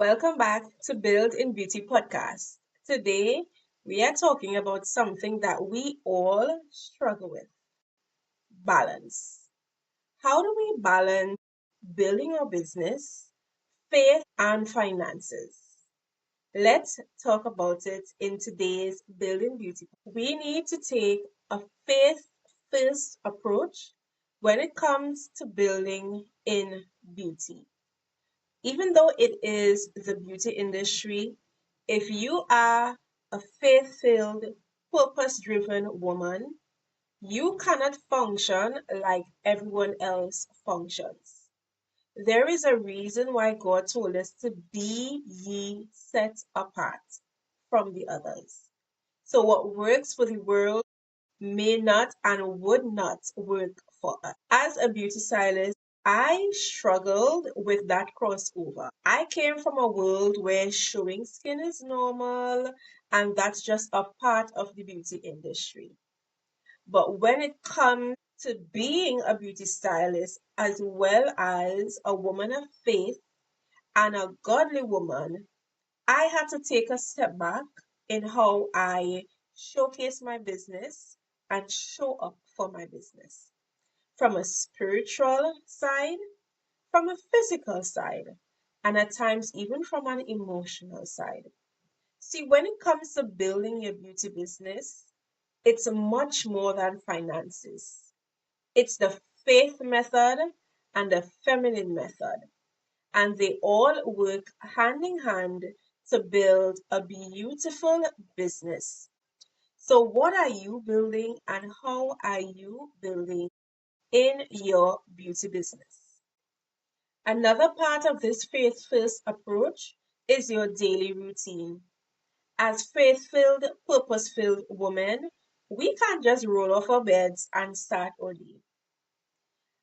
Welcome back to Build in Beauty podcast. Today, we are talking about something that we all struggle with: balance. How do we balance building our business, faith, and finances? Let's talk about it in today's Building Beauty. We need to take a faith first approach when it comes to building in beauty. Even though it is the beauty industry, if you are a faith filled, purpose driven woman, you cannot function like everyone else functions. There is a reason why God told us to be ye set apart from the others. So, what works for the world may not and would not work for us. As a beauty stylist, I struggled with that crossover. I came from a world where showing skin is normal and that's just a part of the beauty industry. But when it comes to being a beauty stylist as well as a woman of faith and a godly woman, I had to take a step back in how I showcase my business and show up for my business from a spiritual side, from a physical side, and at times even from an emotional side. See, when it comes to building your beauty business, it's much more than finances. It's the faith method and the feminine method, and they all work hand in hand to build a beautiful business. So, what are you building and how are you building in your beauty business? Another part of this faith first approach is your daily routine. As faith filled, purpose filled women, we can't just roll off our beds and start our day.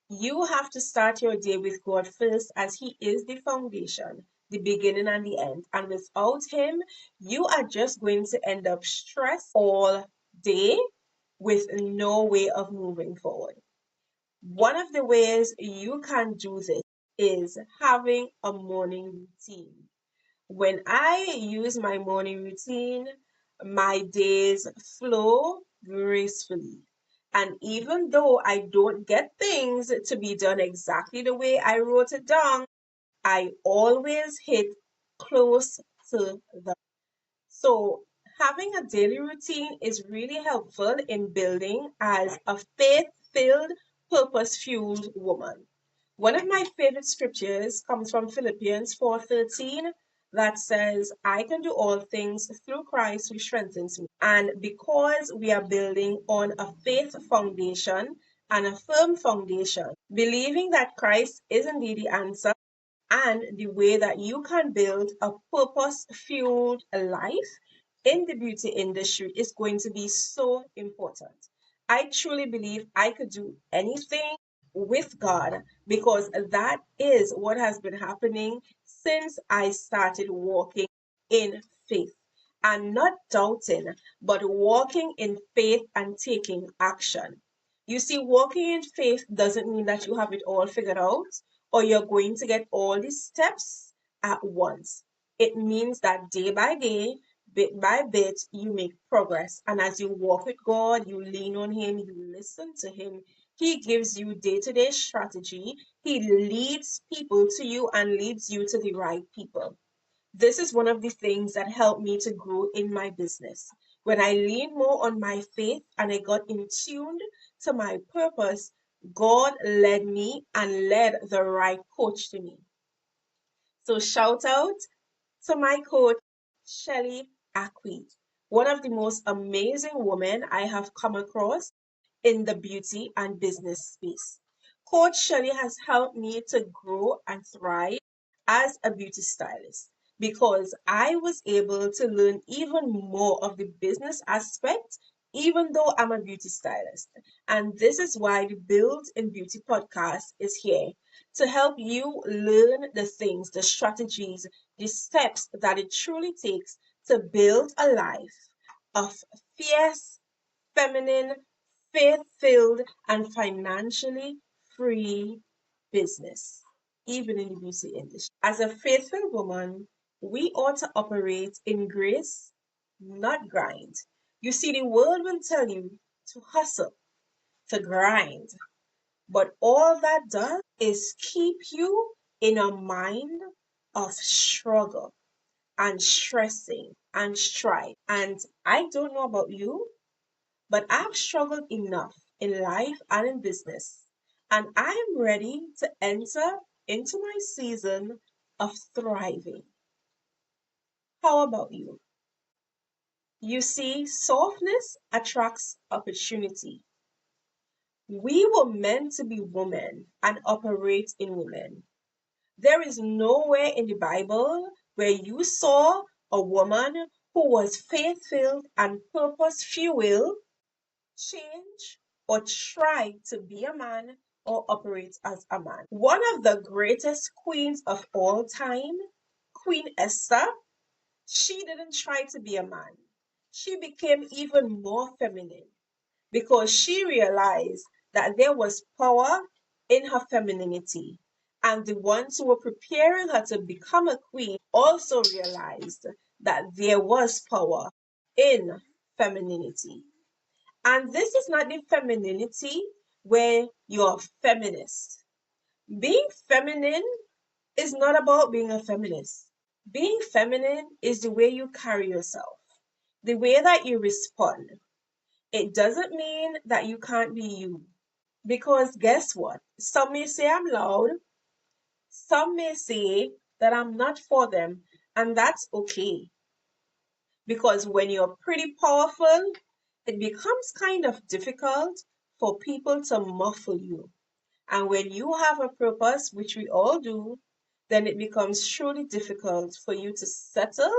You have to start your day with God first, as He is the foundation, the beginning and the end. And without Him, you are just going to end up stressed all day with no way of moving forward. One of the ways you can do this is having a morning routine. When I use my morning routine, my days flow gracefully. And even though I don't get things to be done exactly the way I wrote it down, I always hit close to the. So, having a daily routine is really helpful in building as a faith filled, purpose fueled woman. One of my favorite scriptures comes from Philippians 4:13 that says, I can do all things through Christ who strengthens me. And because we are building on a faith foundation and a firm foundation, believing that Christ is indeed the answer and the way that you can build a purpose fueled life in the beauty industry is going to be so important. I truly believe I could do anything with God because that is what has been happening since I started walking in faith. And not doubting, but walking in faith and taking action. You see, walking in faith doesn't mean that you have it all figured out or you're going to get all the steps at once. It means that day by day, bit by bit, you make progress. And as you walk with God, you lean on Him, you listen to Him. He gives you day to day strategy. He leads people to you and leads you to the right people. This is one of the things that helped me to grow in my business. When I leaned more on my faith and I got in tuned to my purpose, God led me and led the right coach to me. So shout out to my coach, Shelly Acquid, one of the most amazing women I have come across in the beauty and business space. Coach Shelly has helped me to grow and thrive as a beauty stylist because I was able to learn even more of the business aspect, even though I'm a beauty stylist. And this is why the Build in Beauty podcast is here to help you learn the things, the strategies, the steps that it truly takes to build a life of fierce, feminine, faith filled, and financially free business, even in the beauty industry. As a faithful woman, We ought to operate in grace, not grind. You see, the world will tell you to hustle, to grind, but all that does is keep you in a mind of struggle and stressing and strife. And I don't know about you, but I've struggled enough in life and in business. And I am ready to enter into my season of thriving. How about you? You see, softness attracts opportunity. We were meant to be women and operate in women. There is nowhere in the Bible where you saw a woman who was faith filled and purpose fueled change or try to be a man or operate as a man. One of the greatest queens of all time, Queen Esther, she didn't try to be a man. She became even more feminine because she realized that there was power in her femininity. And the ones who were preparing her to become a queen also realized that there was power in femininity. And this is not the femininity where you're feminist. Being feminine is not about being a feminist. Being feminine is the way you carry yourself, the way that you respond. It doesn't mean that you can't be you. Because guess what? Some may say I'm loud, some may say that I'm not for them, and that's okay. Because when you're pretty powerful, it becomes kind of difficult for people to muffle you. And when you have a purpose, which we all do, then it becomes truly difficult for you to settle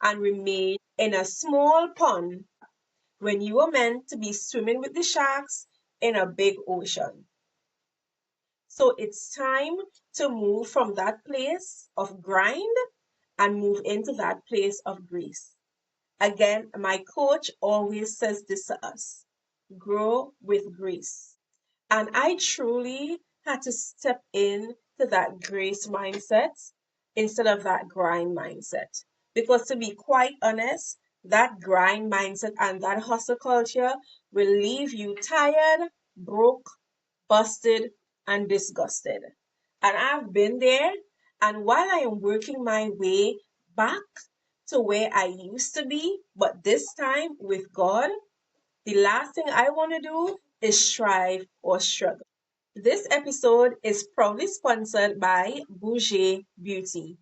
and remain in a small pond when you are meant to be swimming with the sharks in a big ocean. So it's time to move from that place of grind and move into that place of grace. Again, my coach always says this to us: grow with grace. And I truly had to step in to that grace mindset instead of that grind mindset. Because to be quite honest, that grind mindset and that hustle culture will leave you tired, broke, busted, and disgusted. And I've been there. And while I am working my way back to where I used to be, but this time with God, the last thing I want to do is strive or struggle. This episode is proudly sponsored by Bouger Beauty.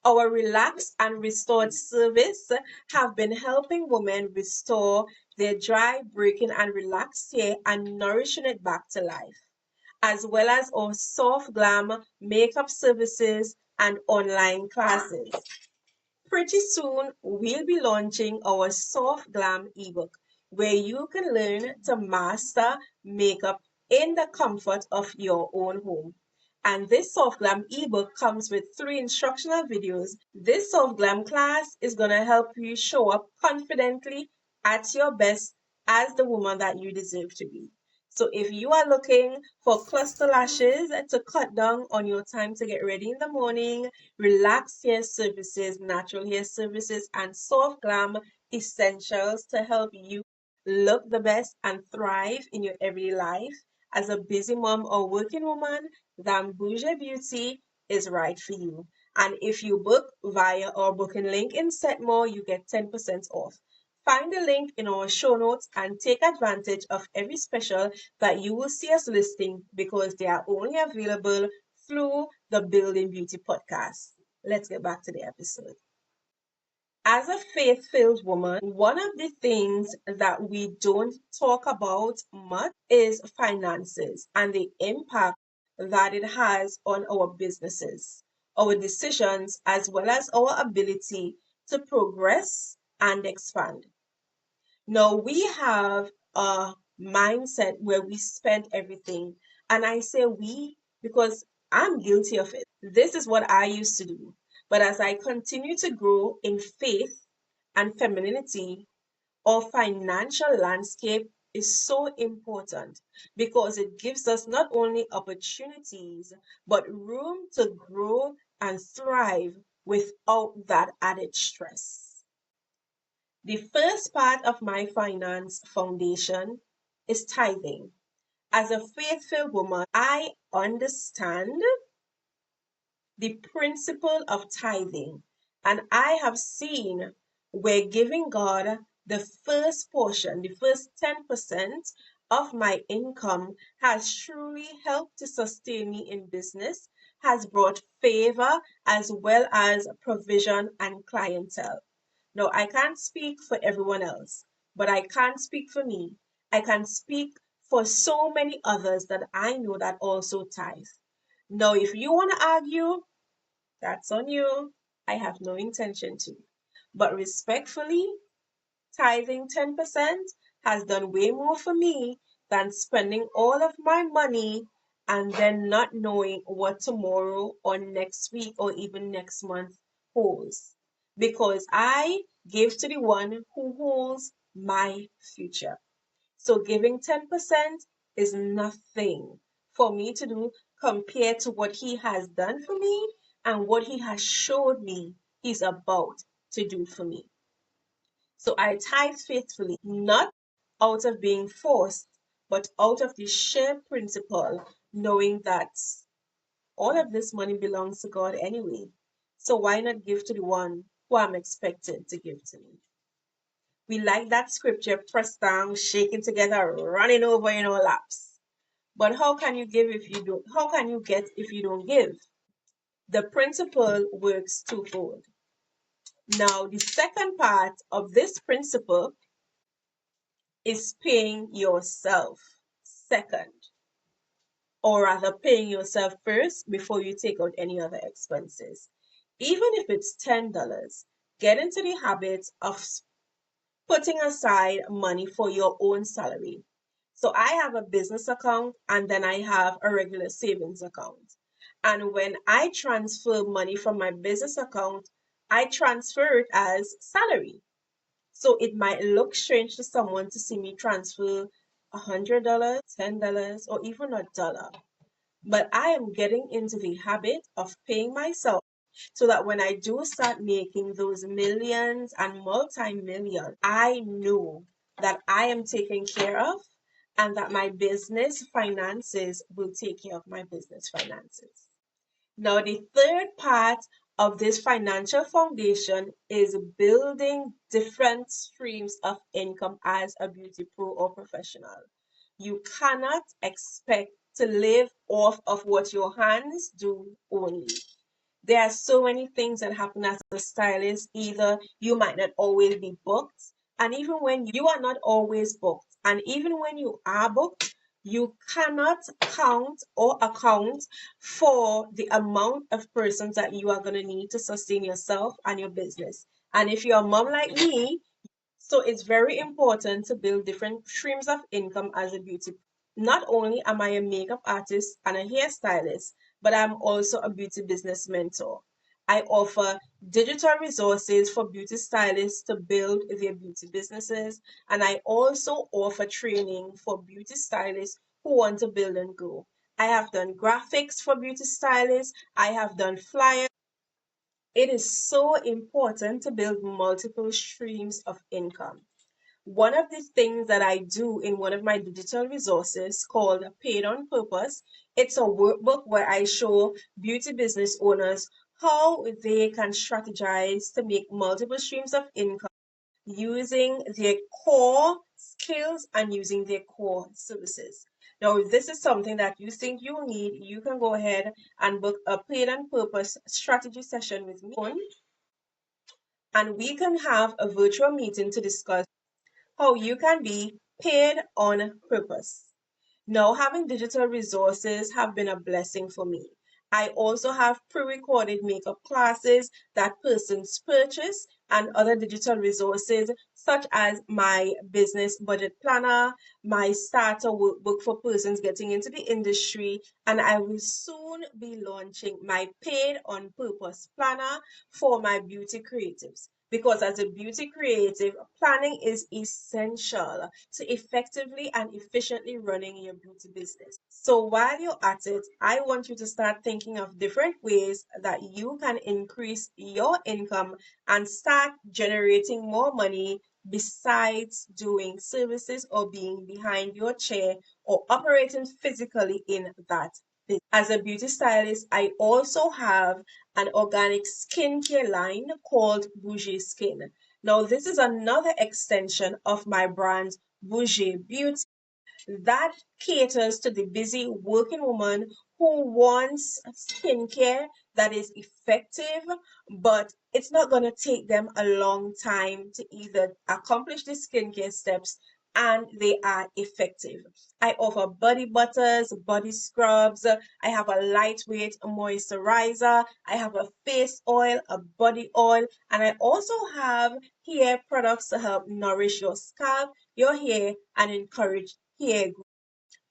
Our relaxed and restored service have been helping women restore their dry, breaking, and relaxed hair and nourishing it back to life, as well as our soft glam makeup services and online classes. Pretty soon, we'll be launching our Soft Glam ebook where you can learn to master makeup in the comfort of your own home. And this Soft Glam ebook comes with 3 instructional videos. This Soft Glam class is going to help you show up confidently at your best as the woman that you deserve to be. So if you are looking for cluster lashes to cut down on your time to get ready in the morning, relaxed hair services, natural hair services, and soft glam essentials to help you look the best and thrive in your everyday life as a busy mom or working woman, then Bouger Beauty is right for you. And if you book via our booking link in Setmore, you get 10% off. Find the link in our show notes and take advantage of every special that you will see us listing because they are only available through the Building Beauty podcast. Let's get back to the episode. As a faith filled woman, one of the things that we don't talk about much is finances and the impact that it has on our businesses, our decisions, as well as our ability to progress and expand. Now we have a mindset where we spend everything. And I say we because I'm guilty of it. This is what I used to do. But as I continue to grow in faith and femininity, our financial landscape is so important because it gives us not only opportunities, but room to grow and thrive without that added stress. The first part of my finance foundation is tithing. As a faithful woman, I understand the principle of tithing, and I have seen where giving God the first portion, the first 10% of my income has truly helped to sustain me in business, has brought favor as well as provision and clientele. No, I can't speak for everyone else, but I can't speak for me. I can speak for so many others that I know that also tithe. Now, if you want to argue, that's on you. I have no intention to. But respectfully, tithing 10% has done way more for me than spending all of my money and then not knowing what tomorrow or next week or even next month holds. Because I give to the one who holds my future. So giving 10% is nothing for me to do compared to what he has done for me and what he has showed me he's about to do for me. So I tithe faithfully, not out of being forced, but out of the sheer principle, knowing that all of this money belongs to God anyway. So why not give to the one who I'm expected to give to me? We like that scripture, pressed down, shaking together, running over in our laps. But how can you give if you don't? How can you get if you don't give? The principle works twofold. Now, the second part of this principle is paying yourself second, or rather, paying yourself first before you take out any other expenses. Even if it's $10, get into the habit of putting aside money for your own salary. So I have a business account and then I have a regular savings account. And when I transfer money from my business account, I transfer it as salary. So it might look strange to someone to see me transfer $100, $10, or even a dollar. But I am getting into the habit of paying myself so that when I do start making those millions and multi-millions, I know that I am taken care of and that my business finances will take care of my business finances. Now, the third part of this financial foundation is building different streams of income as a beauty pro or professional. You cannot expect to live off of what your hands do only. There are so many things that happen as a stylist. Either you might not always be booked, and even when you are not always booked, and even when you are booked, you cannot count or account for the amount of persons that you are going to need to sustain yourself and your business. And if you're a mom like me, so it's very important to build different streams of income as a beauty. Not only am I a makeup artist and a hairstylist, but I'm also a beauty business mentor. I offer digital resources for beauty stylists to build their beauty businesses, and I also offer training for beauty stylists who want to build and grow. I have done graphics for beauty stylists, I have done flyers. It is so important to build multiple streams of income. One of the things that I do in one of my digital resources called Paid on Purpose, it's a workbook where I show beauty business owners how they can strategize to make multiple streams of income using their core skills and using their core services. Now, if this is something that you think you need, you can go ahead and book a Paid on Purpose strategy session with me, and we can have a virtual meeting to discuss how you can be paid on purpose. Now, having digital resources have been a blessing for me. I also have pre-recorded makeup classes that persons purchase and other digital resources such as my business budget planner, my starter workbook for persons getting into the industry, and I will soon be launching my paid on purpose planner for my beauty creatives. because as a beauty creative, planning is essential to effectively and efficiently running your beauty business. So while you're at it, I want you to start thinking of different ways that you can increase your income and start generating more money besides doing services or being behind your chair or operating physically in that business. As a beauty stylist, I also have an organic skincare line called Bougie Skin. Now, this is another extension of my brand, Bougie Beauty, that caters to the busy working woman who wants skincare that is effective, but it's not going to take them a long time to either accomplish the skincare steps and they are effective. I offer body butters, body scrubs. I have a lightweight moisturizer. I have a face oil, a body oil, and I also have hair products to help nourish your scalp, your hair, and encourage hair growth.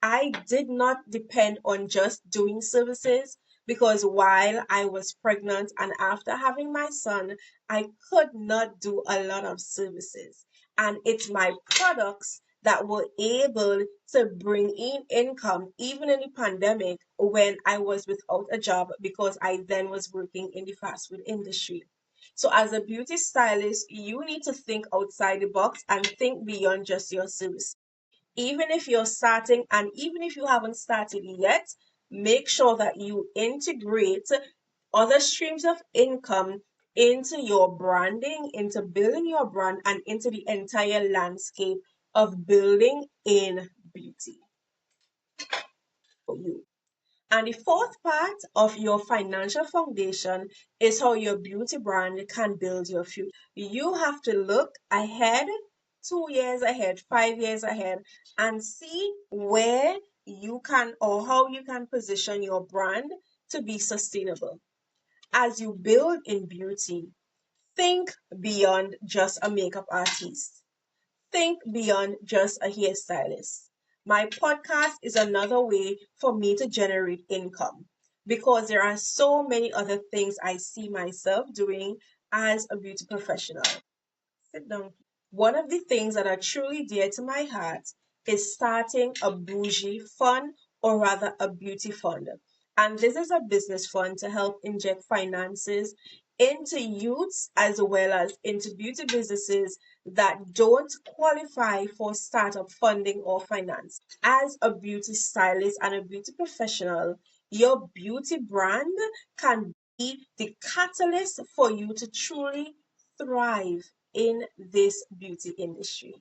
I did not depend on just doing services because while I was pregnant and after having my son, I could not do a lot of services. And it's my products that were able to bring in income even in the pandemic when I was without a job because I then was working in the fast food industry. So, as a beauty stylist, you need to think outside the box and think beyond just your service. Even if you're starting and even if you haven't started yet, make sure that you integrate other streams of income into your branding, into building your brand, and into the entire landscape of building in beauty for you. And the fourth part of your financial foundation is how your beauty brand can build your future. You have to look ahead, 2 years ahead, 5 years ahead, and see where you can or how you can position your brand to be sustainable. As you build in beauty, think beyond just a makeup artist. Think beyond just a hairstylist. My podcast is another way for me to generate income because there are so many other things I see myself doing as a beauty professional. Sit down. One of the things that are truly dear to my heart is starting a bougie fund, or rather a beauty fund. And this is a business fund to help inject finances into youths as well as into beauty businesses that don't qualify for startup funding or finance. As a beauty stylist and a beauty professional, your beauty brand can be the catalyst for you to truly thrive in this beauty industry.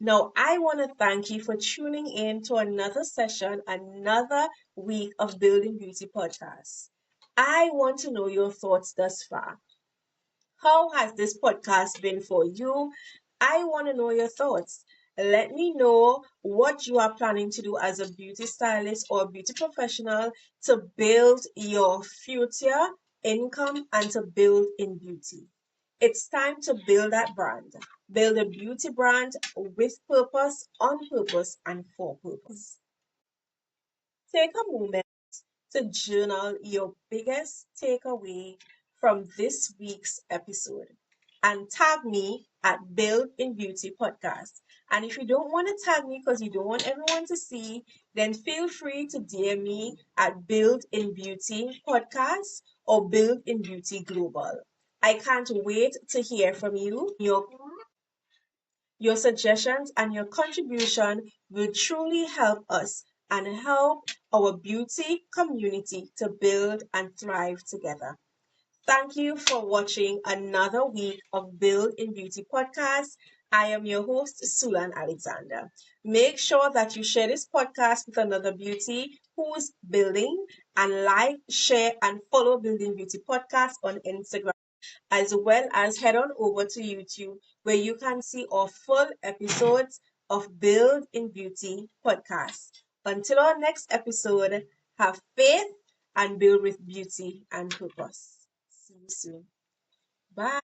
Now, I want to thank you for tuning in to another session, another week of Building Beauty Podcast. I want to know your thoughts thus far. How has this podcast been for you? I want to know your thoughts. Let me know what you are planning to do as a beauty stylist or beauty professional to build your future income and to build in beauty. It's time to build that brand. Build a beauty brand with purpose, on purpose, and for purpose. Take a moment to journal your biggest takeaway from this week's episode and tag me at Build in Beauty Podcast. And if you don't want to tag me because you don't want everyone to see, then feel free to DM me at Build in Beauty Podcast or Build in Beauty Global. I can't wait to hear from you. Your suggestions and your contribution will truly help us and help our beauty community to build and thrive together. Thank you for watching another week of Build in Beauty podcast. I am your host, Sulan Alexander. Make sure that you share this podcast with another beauty who's building, and like, share, and follow Building Beauty podcast on Instagram, as well as head on over to YouTube where you can see our full episodes of Build in Beauty podcast. Until our next episode, have faith and build with beauty and purpose. See you soon. Bye.